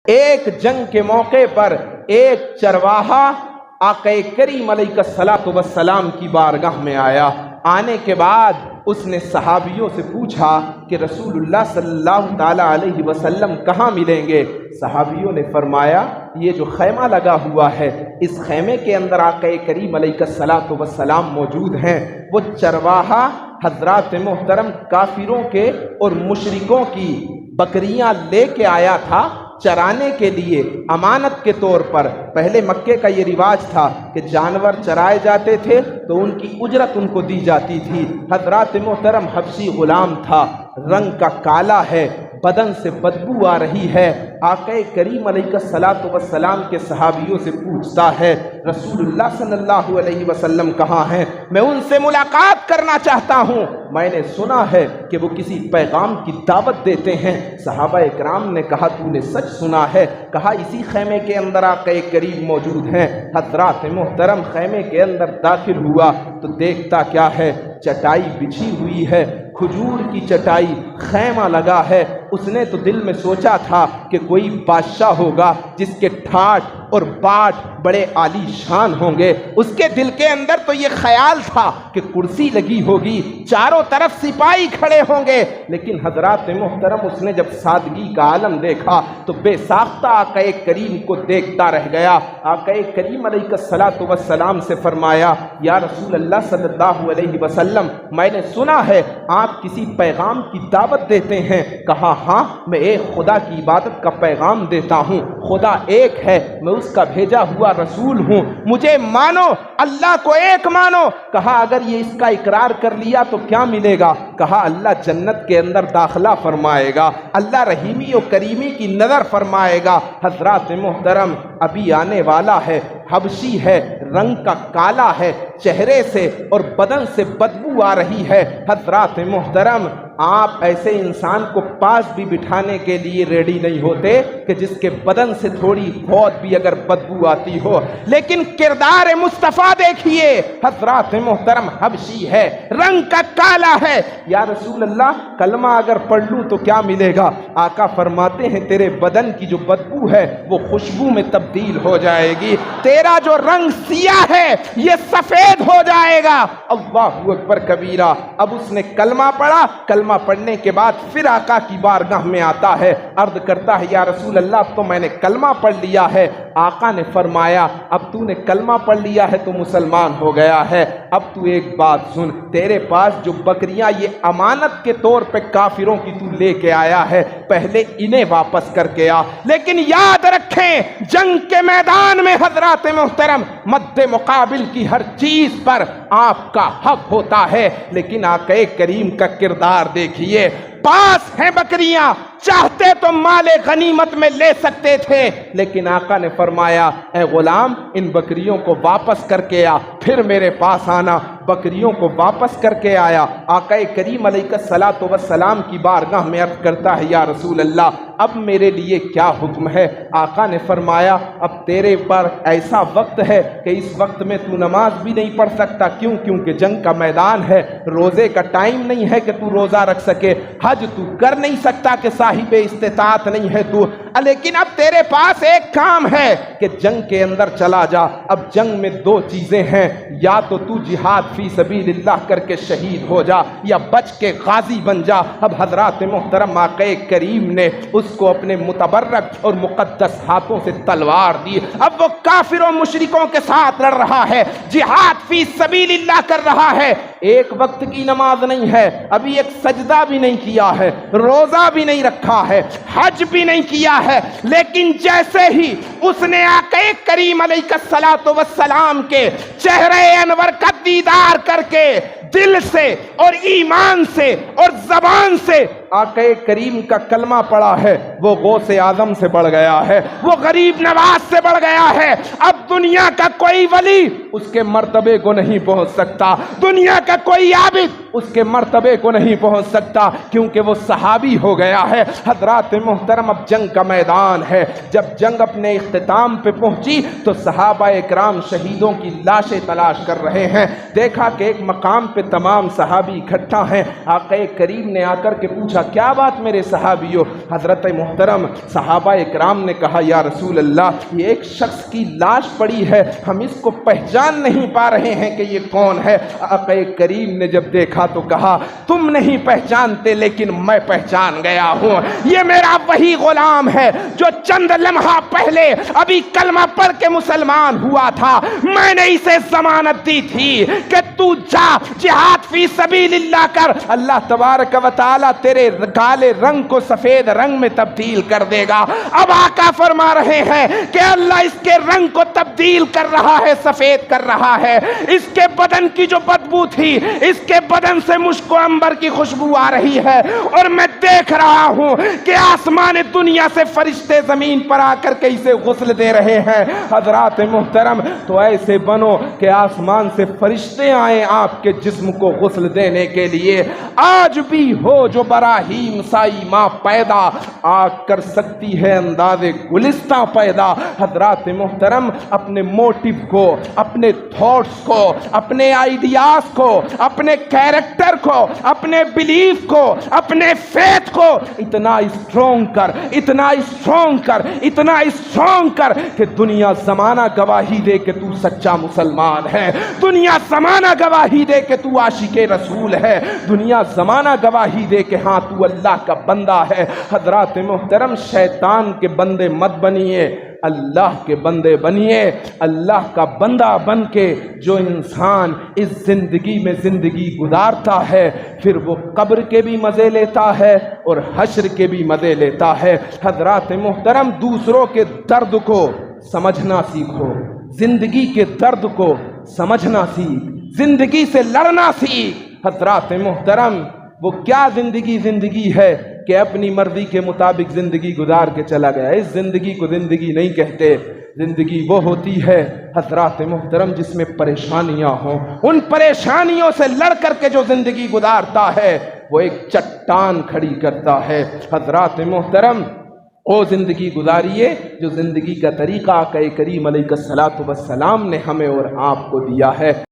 ایک جنگ کے موقع پر ایک چرواہا آقا کریم علیہ الصلوۃ والسلام کی بارگاہ میں آیا۔ آنے کے بعد اس نے صحابیوں سے پوچھا کہ رسول اللہ صلی اللہ تعالی علیہ وسلم کہاں ملیں گے؟ صحابیوں نے فرمایا یہ جو خیمہ لگا ہوا ہے اس خیمے کے اندر آقا کریم علیہ الصلوۃ والسلام موجود ہیں۔ وہ چرواہا حضرات محترم کافروں کے اور مشرکوں کی بکریاں لے کے آیا تھا چرانے کے لیے، امانت کے طور پر۔ پہلے مکے کا یہ رواج تھا کہ جانور چرائے جاتے تھے تو ان کی اجرت ان کو دی جاتی تھی۔ حضرات محترم حبشی غلام تھا، رنگ کا کالا ہے، بدن سے بدبو آ رہی ہے۔ آقا کریم علیہ الصلوۃ والسلام کے صحابیوں سے پوچھتا ہے رسول اللہ صلی اللہ علیہ وسلم کہاں ہیں؟ میں ان سے ملاقات کرنا چاہتا ہوں، میں نے سنا ہے کہ وہ کسی پیغام کی دعوت دیتے ہیں۔ صحابہ اکرام نے کہا تو نے سچ سنا ہے؟ کہا اسی خیمے کے اندر آقا کریم موجود ہیں۔ حضرات محترم خیمے کے اندر داخل ہوا تو دیکھتا کیا ہے، چٹائی بچھی ہوئی ہے، کھجور کی چٹائی، خیمہ لگا ہے۔ اس نے تو دل میں سوچا تھا کہ کوئی بادشاہ ہوگا جس کے ٹھاٹ اور باٹ بڑے عالی شان ہوں گے۔ اس کے دل کے اندر تو یہ خیال تھا کہ کرسی لگی ہوگی، چاروں طرف سپاہی کھڑے ہوں گے۔ لیکن حضرات محترم اس نے جب سادگی کا عالم دیکھا تو بے ساختہ آقا کریم کو دیکھتا رہ گیا۔ آقا کریم علیہ الصلوۃ والسلام سے فرمایا یا رسول اللہ صلی اللہ علیہ وسلم میں نے سنا ہے آپ کسی پیغام کی دعوت دیتے ہیں۔ کہا ہاں، میں ایک خدا کی عبادت کا پیغام دیتا ہوں، خدا ایک ہے، میں اس کا بھیجا ہوا رسول ہوں، مجھے مانو، اللہ کو ایک مانو۔ کہا اگر یہ اس کا اقرار کر لیا تو کیا ملے گا؟ کہا اللہ جنت کے اندر داخلہ فرمائے گا، اللہ رحیمی و کریمی کی نظر فرمائے گا۔ حضرات محترم ابھی آنے والا ہے، حبشی ہے، رنگ کا کالا ہے، چہرے سے اور بدن سے بدبو آ رہی ہے۔ حضرات محترم آپ ایسے انسان کو پاس بھی بٹھانے کے لیے ریڈی نہیں ہوتے کہ جس کے بدن سے تھوڑی بہت بھی اگر بدبو آتی ہو، لیکن کردار مصطفیٰ دیکھیے۔ حضرات محترم حبشی ہے، رنگ کا کالا ہے۔ یا رسول اللہ کلمہ اگر پڑھ لوں تو کیا ملے گا؟ آقا فرماتے ہیں تیرے بدن کی جو بدبو ہے وہ خوشبو میں تبدیل ہو جائے گی، تیرا جو رنگ سیاہ ہے یہ سفید ہو جائے گا۔ اللہ اکبر کبیرہ۔ اب اس نے کلمہ پڑھا، کلمہ پڑھنے کے بعد پھر آقا کی بارگاہ میں آتا ہے، عرض کرتا ہے یا رسول اللہ اب تو میں نے کلمہ پڑھ لیا ہے۔ آقا نے فرمایا اب تو نے کلمہ پڑھ لیا ہے تو مسلمان ہو گیا ہے، اب تو ایک بات سن، تیرے پاس جو بکریاں یہ امانت کے طور پہ کافروں کی تو لے کے آیا ہے پہلے انہیں واپس کر کے آ، لیکن یاد رکھیں جنگ کے میدان میں حضرات محترم مد مقابل کی ہر چیز پر آپ کا حق ہوتا ہے۔ لیکن آقا کریم کا کردار دیکھیے، پاس ہیں بکریاں، چاہتے تو مال غنیمت میں لے سکتے تھے، لیکن آقا نے فرمایا اے غلام ان بکریوں کو واپس کر کے آ، پھر میرے پاس آنا۔ بکریوں کو واپس کر کے آیا۔ آقا کریم علیہ الصلوۃ والسلام کی بارگاہ میں عرض کرتا ہے یا رسول اللہ اب میرے لیے کیا حکم ہے؟ آقا نے فرمایا اب تیرے پر ایسا وقت ہے کہ اس وقت میں تو نماز بھی نہیں پڑھ سکتا، کیوں؟ کیونکہ جنگ کا میدان ہے، روزے کا ٹائم نہیں ہے کہ تو روزہ رکھ سکے، حج تو کر نہیں سکتا کہ صاحب استطاعت نہیں ہے تو، لیکن اب تیرے پاس ایک کام ہے کہ جنگ کے اندر چلا جا۔ اب جنگ میں دو چیزیں ہیں، یا تو جہاد فی سبیل اللہ کر کے شہید ہو جا یا بچ کے غازی بن جا۔ اب حضرات محترم آقا کریم نے اس کو اپنے متبرک اور مقدس ہاتھوں سے تلوار دی، اب وہ کافر و مشرکوں کے ساتھ لڑ رہا ہے، جہاد فی سبیل اللہ کر رہا ہے۔ ایک وقت کی نماز نہیں ہے، ابھی ایک سجدہ بھی نہیں کیا ہے، روزہ بھی نہیں رکھا ہے، حج بھی نہیں کیا ہے، لیکن جیسے ہی اس نے آقا کریم علیہ الصلوۃ والسلام کے چہرے انور کا دیدار کر کے دل سے اور ایمان سے اور زبان سے آقا کریم کا کلمہ پڑھا ہے، وہ غوث اعظم سے بڑھ گیا ہے، وہ غریب نواز سے بڑھ گیا ہے۔ اب دنیا کا کوئی ولی اس کے مرتبے کو نہیں پہنچ سکتا، دنیا کا کوئی عابد اس کے مرتبے کو نہیں پہنچ سکتا، کیونکہ وہ صحابی ہو گیا ہے۔ حضرات محترم، اب جنگ کا میدان ہے، جب جنگ اپنے اختتام پہ پہنچی تو صحابہ اکرام شہیدوں کی لاشیں تلاش کر رہے ہیں۔ دیکھا کہ ایک مقام پہ تمام صحابی اکٹھا ہیں، آقا کریم نے آ کر کے پوچھا کیا بات میرے صحابیوں؟ حضرت محترم صحابہ اکرام نے کہا یا رسول اللہ، یہ ایک شخص کی لاش پڑی ہے، ہم اس کو پہچان نہیں پا رہے ہیں کہ یہ کون ہے۔ آقا کریم نے جب دیکھا تو کہا تم نہیں پہچانتے لیکن میں پہچان گیا ہوں، یہ میرا وہی غلام ہے جو چند لمحہ پہلے ابھی کلمہ پڑھ کے مسلمان ہوا تھا، میں نے اسے ضمانت دی تھی کہ تو جا جہاد فی سبیل اللہ کر، اللہ تبارک و تعالی تیرے کالے رنگ کو سفید رنگ میں تبدیل کر دے گا۔ اب آقا فرما رہے ہیں کہ اللہ اس کے رنگ کو تبدیل کر رہا ہے، سفید کر رہا ہے، اس کے بدن کی جو بدبو تھی، اس کے بدن سے مشک و عنبر کی خوشبو آ رہی ہے، اور میں دیکھ رہا ہوں کہ آسمان دنیا سے فرشتے زمین پر آ کر کے اسے غسل دے رہے ہیں۔ حضرات محترم، تو ایسے بنو کہ آسمان سے فرشتے آئیں آپ کے جسم کو غسل دینے کے لیے۔ آج بھی ہو جو براہیم سائی ماں پیدا آ کر سکتی ہے انداز گلستہ پیدا۔ حضرات محترم، اپنے موٹیو کو، اپنے تھاٹس کو، اپنے آئیڈیاز کو، اپنے کیریکٹر کو، اپنے بلیف کو، اپنے فیتھ کو اتنا اسٹرونگ کر، اتنا اسٹرونگ کر، اتنا اسٹرونگ کر کہ دنیا زمانہ گواہی دے کہ تو سچا مسلمان ہے، دنیا زمانہ گواہی دے کہ تو عاشق رسول ہے، دنیا زمانہ گواہی دے کہ ہاں تو اللہ کا بندہ ہے۔ حضرات محترم، شیطان کے بندے مت بنیے، اللہ کے بندے بنیے۔ اللہ کا بندہ بن کے جو انسان اس زندگی میں زندگی گزارتا ہے، پھر وہ قبر کے بھی مزے لیتا ہے اور حشر کے بھی مزے لیتا ہے۔ حضرات محترم، دوسروں کے درد کو سمجھنا سیکھو، زندگی کے درد کو سمجھنا سیکھ، زندگی سے لڑنا سیکھ۔ حضرات محترم، وہ کیا زندگی ہے کہ اپنی مرضی کے مطابق زندگی گزار کے چلا گیا؟ اس زندگی کو زندگی نہیں کہتے، زندگی وہ ہوتی ہے حضرات محترم جس میں پریشانیاں ہوں، ان پریشانیوں سے لڑ کر کے جو زندگی گزارتا ہے وہ ایک چٹان کھڑی کرتا ہے۔ حضرات محترم، وہ زندگی گزاریے جو زندگی کا طریقہ آقا کریم علیہ الصلوۃ والسلام نے ہمیں اور آپ کو دیا ہے۔